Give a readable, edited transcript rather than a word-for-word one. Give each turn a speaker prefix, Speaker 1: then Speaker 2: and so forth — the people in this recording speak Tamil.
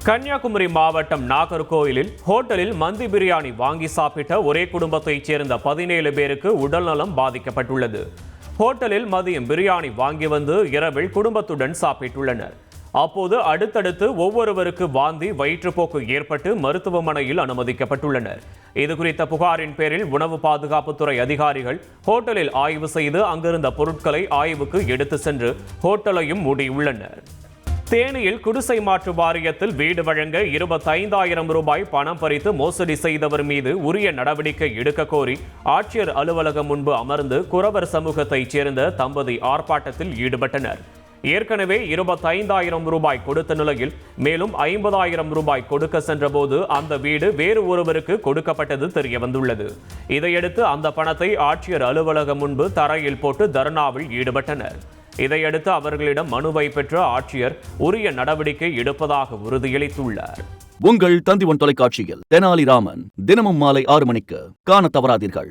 Speaker 1: கன்னியாகுமரி மாவட்டம் நாகர்கோயிலில் ஹோட்டலில் மந்தி பிரியாணி வாங்கி சாப்பிட்ட ஒரே குடும்பத்தைச் சேர்ந்த 17 பேருக்கு உடல்நலம் பாதிக்கப்பட்டுள்ளது. ஹோட்டலில் மதியம் பிரியாணி வாங்கி வந்து இரவில் குடும்பத்துடன் சாப்பிட்டுள்ளனர். அப்போது அடுத்தடுத்து ஒவ்வொருவருக்கு வாந்தி, வயிற்றுப்போக்கு ஏற்பட்டு மருத்துவமனையில் அனுமதிக்கப்பட்டுள்ளனர். இதுகுறித்த புகாரின் பேரில் உணவு பாதுகாப்புத்துறை அதிகாரிகள் ஹோட்டலில் ஆய்வு செய்து அங்கிருந்த பொருட்களை ஆய்வுக்கு எடுத்து சென்று ஹோட்டலையும் மூடியுள்ளனர். தேனியில் குடிசை மாற்று வாரியத்தில் வீடு வழங்க 25,000 ரூபாய் பணம் பறித்து மோசடி செய்தவர் மீது உரிய நடவடிக்கை எடுக்க கோரி ஆட்சியர் அலுவலகம் முன்பு அமர்ந்து குறவர் சமூகத்தைச் சேர்ந்த தம்பதி ஆர்ப்பாட்டத்தில் ஈடுபட்டனர். ஏற்கனவே 25,000 ரூபாய் கொடுத்த நிலையில் மேலும் 50,000 ரூபாய் கொடுக்க சென்றபோது அந்த வீடு வேறு ஒருவருக்கு கொடுக்கப்பட்டது தெரியவந்துள்ளது. இதையடுத்து அந்த பணத்தை ஆட்சியர் அலுவலகம் முன்பு தரையில் போட்டு தர்ணாவில் ஈடுபட்டனர். இதையடுத்து அவர்களிடம் மனுவை பெற்ற ஆட்சியர் உரிய நடவடிக்கை எடுப்பதாக உறுதியளித்துள்ளார்.
Speaker 2: உங்கள் தந்தி ஒன் தொலைக்காட்சியில் தெனாலிராமன் தினமும் மாலை 6 மணிக்கு காண தவறாதீர்கள்.